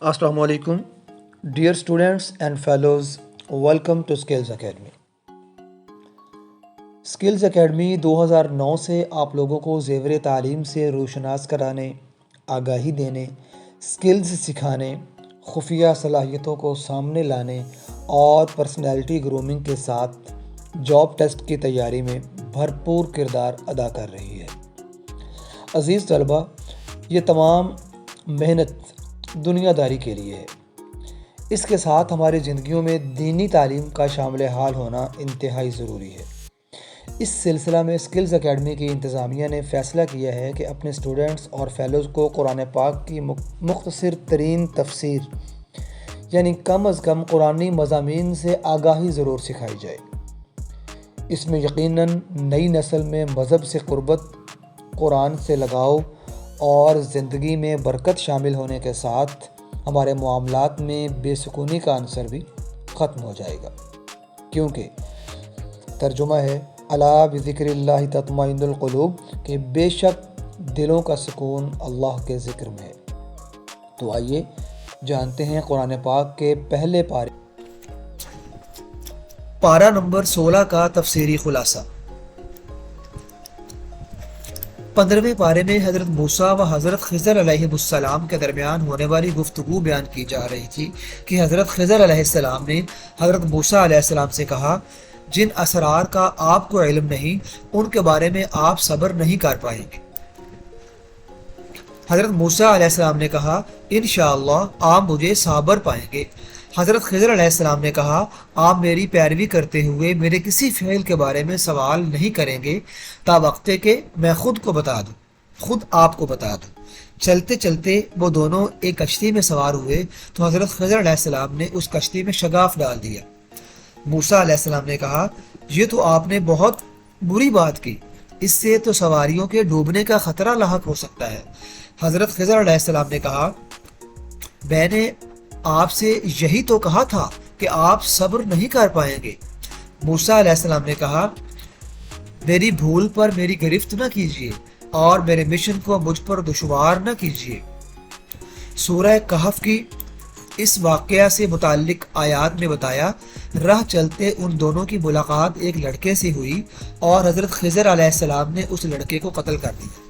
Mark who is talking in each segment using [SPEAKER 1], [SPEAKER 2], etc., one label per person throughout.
[SPEAKER 1] Assalamu alaikum. Dear students and fellows, welcome to Skills Academy. Skills academy 2009 سے آپ لوگوں کو زیور تعلیم سے روشناس کرانے، آگاہی دینے، اسکلز سکھانے، خفیہ صلاحیتوں کو سامنے لانے اور پرسنالٹی گرومنگ کے ساتھ جاب ٹیسٹ کی تیاری میں بھرپور کردار ادا کر رہی ہے۔ عزیز طلبہ، یہ تمام محنت دنیا داری کے لیے ہے۔ اس کے ساتھ ہماری زندگیوں میں دینی تعلیم کا شامل حال ہونا انتہائی ضروری ہے۔ اس سلسلہ میں اسکلز اکیڈمی کی انتظامیہ نے فیصلہ کیا ہے کہ اپنے اسٹوڈنٹس اور فیلوز کو قرآن پاک کی مختصر ترین تفسیر یعنی کم از کم قرآنی مضامین سے آگاہی ضرور سکھائی جائے۔ اس میں یقیناً نئی نسل میں مذہب سے قربت، قرآن سے لگاؤ اور زندگی میں برکت شامل ہونے کے ساتھ ہمارے معاملات میں بے سکونی کا عنصر بھی ختم ہو جائے گا، کیونکہ ترجمہ ہے الا بذکر اللہ تطمئن القلوب کہ بے شک دلوں کا سکون اللہ کے ذکر میں ہے۔ تو آئیے جانتے ہیں قرآن پاک کے پہلے پارہ نمبر 16 کا تفسیری خلاصہ۔ 15ویں پارے میں حضرت موسیٰ و حضرت خضر علیہ السلام کے درمیان ہونے والی گفتگو بیان کی جا رہی تھی کہ حضرت خضر علیہ السلام نے حضرت موسیٰ علیہ السلام سے کہا، جن اسرار کا آپ کو علم نہیں ان کے بارے میں آپ صبر نہیں کر پائیں گے۔ حضرت موسیٰ علیہ السلام نے کہا، انشاءاللہ آپ مجھے صابر پائیں گے۔ حضرت خضر علیہ السلام نے کہا، آپ میری پیروی کرتے ہوئے میرے کسی فعل کے بارے میں سوال نہیں کریں گے تا وقت کہ میں خود آپ کو بتا دوں۔ چلتے چلتے وہ دونوں ایک کشتی میں سوار ہوئے تو حضرت خضر علیہ السلام نے اس کشتی میں شگاف ڈال دیا۔ موسیٰ علیہ السلام نے کہا، یہ تو آپ نے بہت بری بات کی، اس سے تو سواریوں کے ڈوبنے کا خطرہ لاحق ہو سکتا ہے۔ حضرت خضر علیہ السلام نے کہا، میں نے آپ سے یہی تو کہا تھا کہ آپ صبر نہیں کر پائیں گے۔ موسیٰ علیہ السلام نے کہا، میری بھول پر میری گرفت نہ کیجیے اور میرے مشن کو مجھ پر دشوار نہ کیجیے۔ سورہ کہف کی اس واقعہ سے متعلق آیات میں بتایا، راہ چلتے ان دونوں کی ملاقات ایک لڑکے سے ہوئی اور حضرت خضر علیہ السلام نے اس لڑکے کو قتل کر دیا۔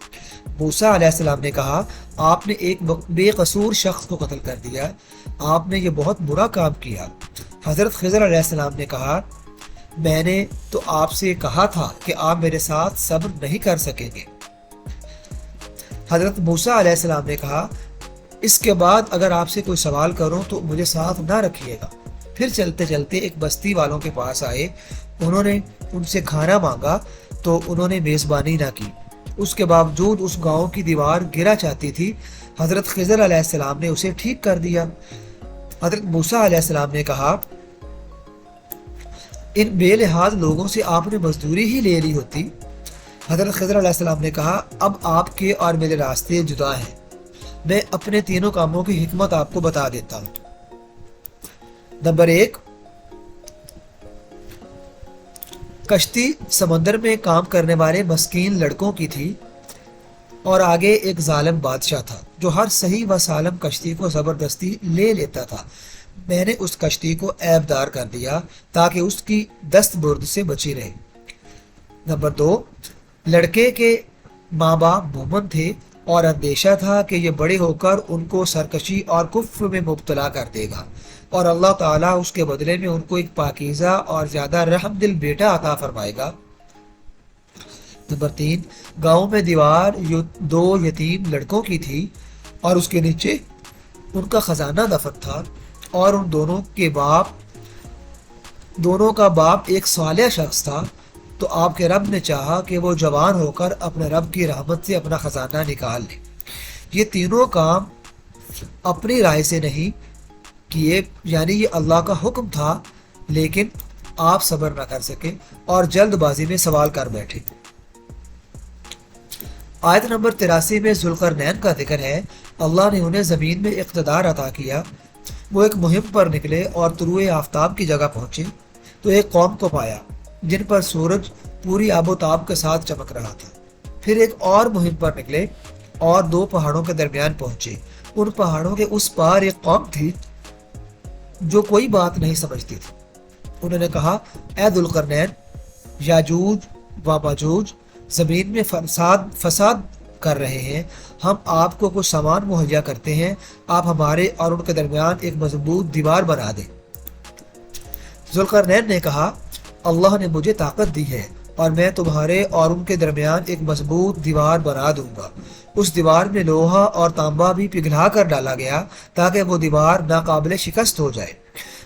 [SPEAKER 1] موسیٰ علیہ السلام نے کہا، آپ نے ایک بے قصور شخص کو قتل کر دیا، آپ نے یہ بہت برا کام کیا۔ حضرت خضر علیہ السلام نے کہا، میں نے تو آپ سے کہا تھا کہ آپ میرے ساتھ صبر نہیں کر سکیں گے۔ حضرت موسیٰ علیہ السلام نے کہا، اس کے بعد اگر آپ سے کوئی سوال کروں تو مجھے ساتھ نہ رکھیے گا۔ پھر چلتے چلتے ایک بستی والوں کے پاس آئے، انہوں نے ان سے کھانا مانگا تو انہوں نے میزبانی نہ کی۔ اس کے باوجود اس گاؤں کی دیوار گرا چاہتی تھی، حضرت خضر علیہ السلام نے اسے ٹھیک کر دیا۔ حضرت موسیٰ علیہ السلام نے کہا، ان بے لحاظ لوگوں سے آپ نے مزدوری ہی لے لی ہوتی۔ حضرت خضر علیہ السلام نے کہا، اب آپ کے اور میرے راستے جدا ہیں، میں اپنے تینوں کاموں کی حکمت آپ کو بتا دیتا ہوں۔ نمبر 1، کشتی سمندر میں کام کرنے والے مسکین لڑکوں کی تھی اور آگے ایک ظالم بادشاہ تھا جو ہر صحیح و سالم کشتی کو زبردستی لے لیتا تھا۔ میں نے اس کشتی کو عیب دار کر دیا تاکہ اس کی دست برد سے بچی رہے۔ نمبر 2، لڑکے کے ماں باپ مومن تھے اور اندیشہ تھا کہ یہ بڑے ہو کر ان کو سرکشی اور کفر میں مبتلا کر دے گا اور اللہ تعالیٰ اس کے بدلے میں ان کو ایک پاکیزہ اور زیادہ رحم دل بیٹا عطا فرمائے گا۔ نمبر 3، گاؤں میں دیوار 2 یتیم لڑکوں کی تھی اور اس کے نیچے ان کا خزانہ دفن تھا اور ان دونوں کا باپ ایک صالح شخص تھا، تو آپ کے رب نے چاہا کہ وہ جوان ہو کر اپنے رب کی رحمت سے اپنا خزانہ نکال لے۔ یہ تینوں کام اپنی رائے سے نہیں کیے، یعنی یہ اللہ کا حکم تھا، لیکن آپ صبر نہ کر سکے اور جلد بازی میں سوال کر بیٹھے۔ آیت نمبر 83 میں ذوالقرنین کا ذکر ہے۔ اللہ نے انہیں زمین میں اقتدار عطا کیا، وہ ایک مہم پر نکلے اور طلوع آفتاب کی جگہ پہنچے تو ایک قوم کو پایا جن پر سورج پوری آب و تاب کے ساتھ چمک رہا تھا۔ پھر ایک اور مہم پر نکلے اور 2 پہاڑوں کے درمیان پہنچے، ان پہاڑوں کے اس پار ایک قوم تھی جو کوئی بات نہیں سمجھتی تھی۔ انہوں نے کہا، اے ذوالقرنین، یاجوج و ماجوج زمین میں فساد کر رہے ہیں، ہم آپ کو کچھ سامان مہیا کرتے ہیں، آپ ہمارے اور ان کے درمیان ایک مضبوط دیوار بنا دیں۔ ذوالقرنین نے کہا، اللہ نے مجھے طاقت دی ہے اور میں تمہارے اور ان کے درمیان ایک مضبوط دیوار بنا دوں گا۔ اس دیوار میں لوہا اور تانبا بھی پگھلا کر ڈالا گیا تاکہ وہ دیوار ناقابل شکست ہو جائے۔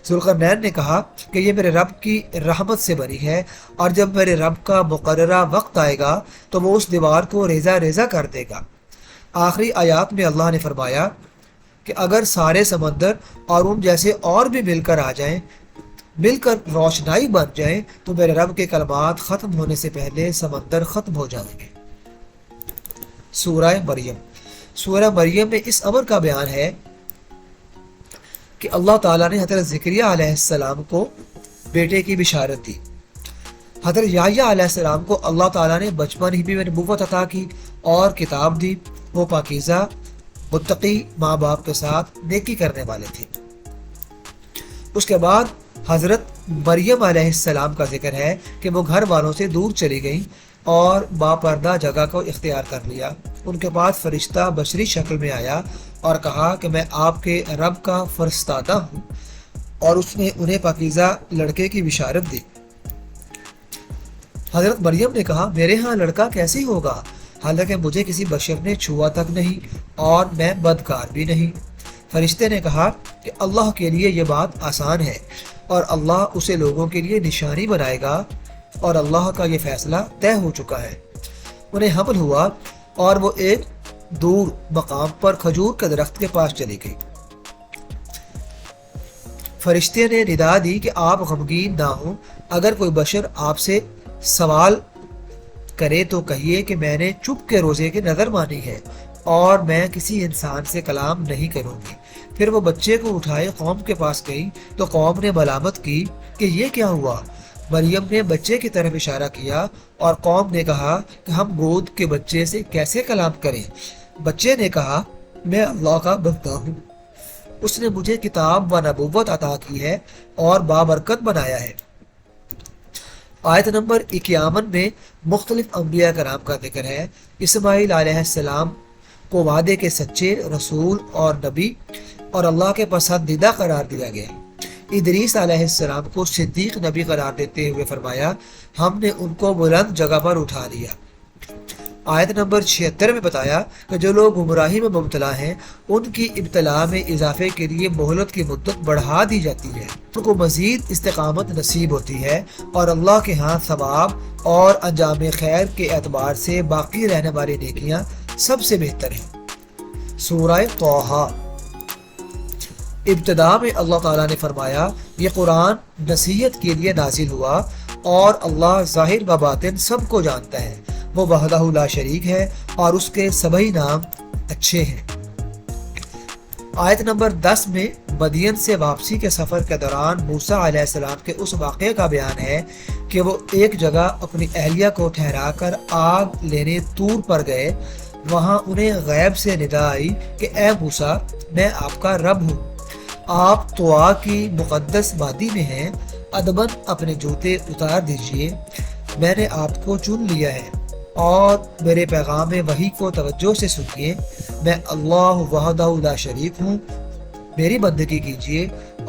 [SPEAKER 1] ذوالقرنین نے کہا کہ یہ میرے رب کی رحمت سے بنی ہے، اور جب میرے رب کا مقررہ وقت آئے گا تو وہ اس دیوار کو ریزہ ریزہ کر دے گا۔ آخری آیات میں اللہ نے فرمایا کہ اگر سارے سمندر اور ان جیسے اور بھی مل کر آ جائیں، مل کر روشنائی بن جائیں، تو میرے رب کے کلمات ختم ہونے سے پہلے سمندر ختم ہو جائیں گے۔ سورہ مریم۔ سورہ مریم میں اس امر کا بیان ہے کہ اللہ تعالیٰ نے حضرت زکریا علیہ السلام کو بیٹے کی بشارت دی۔ حضرت یحییٰ علیہ السلام کو اللہ تعالیٰ نے بچپن ہی میں نبوت عطا کی اور کتاب دی۔ وہ پاکیزہ، متقی ماں باپ کے ساتھ نیکی کرنے والے تھے۔ اس کے بعد حضرت مریم علیہ السلام کا ذکر ہے کہ وہ گھر والوں سے دور چلی گئیں اور باپردہ جگہ کو اختیار کر لیا۔ ان کے پاس فرشتہ بشری شکل میں آیا اور کہا کہ میں آپ کے رب کا فرستادہ ہوں، اور اس نے انہیں پاکیزہ لڑکے کی بشارت دی۔ حضرت مریم نے کہا، میرے ہاں لڑکا کیسے ہوگا، حالانکہ مجھے کسی بشر نے چھوا تک نہیں اور میں بدکار بھی نہیں۔ فرشتے نے کہا کہ اللہ کے لیے یہ بات آسان ہے، اور اللہ اسے لوگوں کے لیے نشانی بنائے گا، اور اللہ کا یہ فیصلہ طے ہو چکا ہے۔ انہیں حمل ہوا اور وہ ایک دور مقام پر کھجور کے درخت کے پاس چلی گئی۔ فرشتے نے ندا دی کہ آپ غمگین نہ ہوں، اگر کوئی بشر آپ سے سوال کرے تو کہیے کہ میں نے چپ کے روزے کی نظر مانی ہے اور میں کسی انسان سے کلام نہیں کروں گی۔ پھر وہ بچے کو اٹھائے قوم کے پاس گئی تو قوم نے ملامت کی کہ یہ کیا ہوا۔ مریم نے بچے کی طرف اشارہ کیا اور قوم نے کہا کہ ہم گود کے بچے سے کیسے کلام کریں۔ بچے نے کہا، میں اللہ کا بندہ ہوں، اس نے مجھے کتاب و نبوت عطا کی ہے اور بابرکت بنایا ہے۔ آیت نمبر 51 میں مختلف انبیاء کرام کا ذکر ہے۔ اسماعیل علیہ السلام کو وعدے کے سچے رسول اور نبی اور اللہ کے پسندیدہ قرار دیا گیا۔ ادریس علیہ السلام کو صدیق نبی قرار دیتے ہوئے فرمایا، ہم نے ان کو بلند جگہ پر اٹھا لیا۔ آیت نمبر 76 میں بتایا کہ جو لوگ گمراہی میں مبتلا ہیں ان کی ابتلا میں اضافے کے لیے مہلت کی مدت بڑھا دی جاتی ہے، ان کو مزید استقامت نصیب ہوتی ہے، اور اللہ کے ہاں ثواب اور انجام خیر کے اعتبار سے باقی رہنے والی نیکیاں سب سے بہتر ہیں۔ سورہ طٰہٰ۔ ابتدا میں اللہ تعالیٰ نے فرمایا، یہ قرآن نصیحت کے لیے نازل ہوا اور اللہ ظاہر و باطن سب کو جانتا ہے، وہ وحدہ لا شریک ہے اور اس کے سبھی نام اچھے ہیں۔ آیت نمبر 10 میں مدین سے واپسی کے سفر کے دوران موسیٰ علیہ السلام کے اس واقعے کا بیان ہے کہ وہ ایک جگہ اپنی اہلیہ کو ٹھہرا کر آگ لینے طور پر گئے۔ وہاں انہیں غیب سے ندا آئی کہ اے موسیٰ، میں آپ کا رب ہوں، آپ طوا کی مقدس وادی میں ہیں، ادباً اپنے جوتے اتار دیجئے، میں نے آپ کو چن لیا ہے، اور میرے پیغام وحی کو توجہ سے سنیے، میں اللہ وحدہ لا شریک ہوں، میری بندگی کیجیے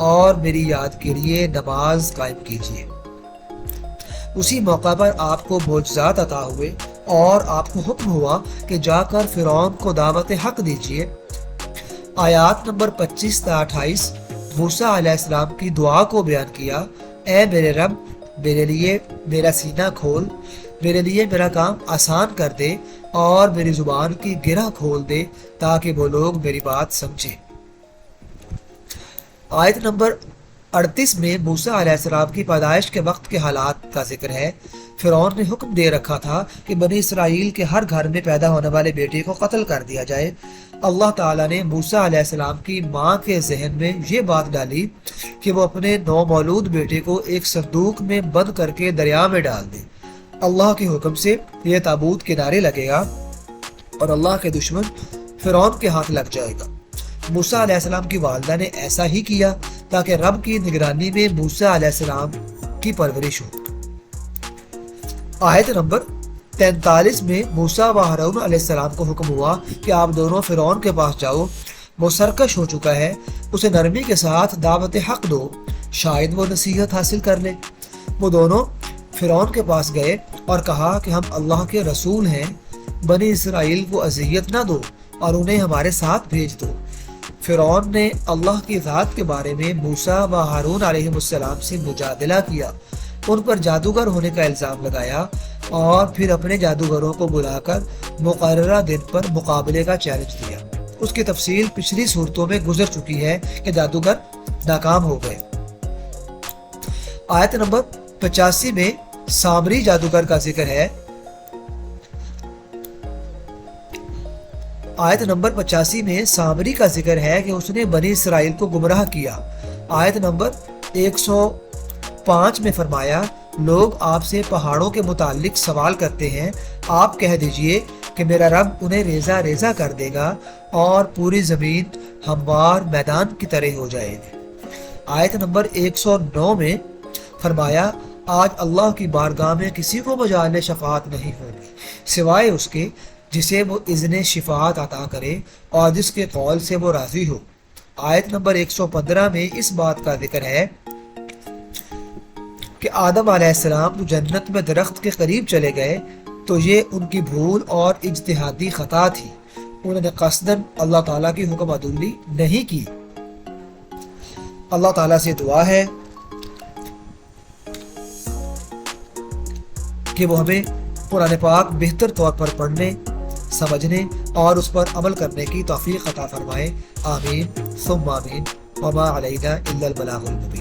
[SPEAKER 1] اور میری یاد کے لیے نماز قائم کیجیے۔ اسی موقع پر آپ کو معجزات عطا ہوئے اور آپ کو حکم ہوا کہ جا کر فرعون کو دعوت حق دیجیے۔ آیات نمبر 25 تا 28 موسیٰ علیہ السلام کی دعا کو بیان کیا، اے میرے رب، میرے لیے میرا سینہ کھول، میرے لیے میرا کام آسان کر دے اور میری زبان کی گرہ کھول دے تاکہ وہ لوگ میری بات سمجھیں۔ آیت نمبر 38 میں موسیٰ علیہ السلام کی پیدائش کے وقت کے حالات کا ذکر ہے۔ فرعون نے حکم دے رکھا تھا کہ بنی اسرائیل کے ہر گھر میں پیدا ہونے والے بیٹے کو قتل کر دیا جائے۔ اللہ تعالیٰ نے موسیٰ علیہ السلام کی ماں کے ذہن میں یہ بات ڈالی کہ وہ اپنے نومولود بیٹے کو ایک صندوق میں بند کر کے دریا میں ڈال دے۔ اللہ کے حکم سے یہ تابوت کنارے لگے گا اور اللہ کے دشمن فرعون کے ہاتھ لگ جائے گا۔ موسیٰ علیہ السلام کی والدہ نے ایسا ہی کیا تاکہ رب کی نگرانی میں موسیٰ علیہ السلام کی پرورش ہو۔ آیت نمبر 43 میں موسیٰ و ہارون علیہ السلام کو حکم ہوا کہ آپ دونوں فرعون کے پاس جاؤ، وہ سرکش ہو چکا ہے، اسے نرمی کے ساتھ دعوت حق دو، شاید وہ نصیحت حاصل کر لے۔ وہ دونوں فرعون کے پاس گئے اور کہا کہ ہم اللہ کے رسول ہیں، بنی اسرائیل کو اذیت نہ دو اور انہیں ہمارے ساتھ بھیج دو۔ فرعون نے اللہ کی ذات کے بارے میں موسیٰ و ہارون علیہ السلام سے مجادلہ کیا، ان پر جادوگر ہونے کا الزام لگایا اور پھر اپنے جادوگروں کو بلا کر مقررہ دن پر مقابلے کا چیلنج دیا۔ اس کی تفصیل پچھلی صورتوں میں گزر چکی ہے کہ جادوگر ناکام ہو گئے۔ آیت نمبر 85 میں سامری جادوگر کا ذکر ہے۔ آیت نمبر 85 میں سامری کا ذکر ہے کہ اس نے بنی اسرائیل کو گمراہ کیا۔ آیت نمبر 105 میں فرمایا، لوگ آپ سے پہاڑوں کے متعلق سوال کرتے ہیں، آپ کہہ دیجئے کہ میرا رب انہیں ریزہ ریزہ کر دے گا اور پوری زمین ہموار میدان کی طرح ہو جائے گی۔ آیت نمبر 109 میں فرمایا، آج اللہ کی بارگاہ میں کسی کو مجال شفاعت نہیں ہوگی سوائے اس کے جسے وہ اذن شفاعت عطا کرے اور جس کے قول سے وہ راضی ہو۔ آیت نمبر 115 میں اس بات کا ذکر ہے کہ آدم علیہ السلام جو جنت میں درخت کے قریب چلے گئے تو یہ ان کی بھول اور اجتہادی خطا تھی، انہوں نے قصداً اللہ تعالیٰ کی حکم عدولی نہیں کی۔ اللہ تعالیٰ سے دعا ہے کہ وہ ہمیں قرآن پاک بہتر طور پر پڑھنے، سمجھنے اور اس پر عمل کرنے کی توفیق عطا فرمائے۔ آمین ثم آمین، وما علینا الا البلاغ المبین۔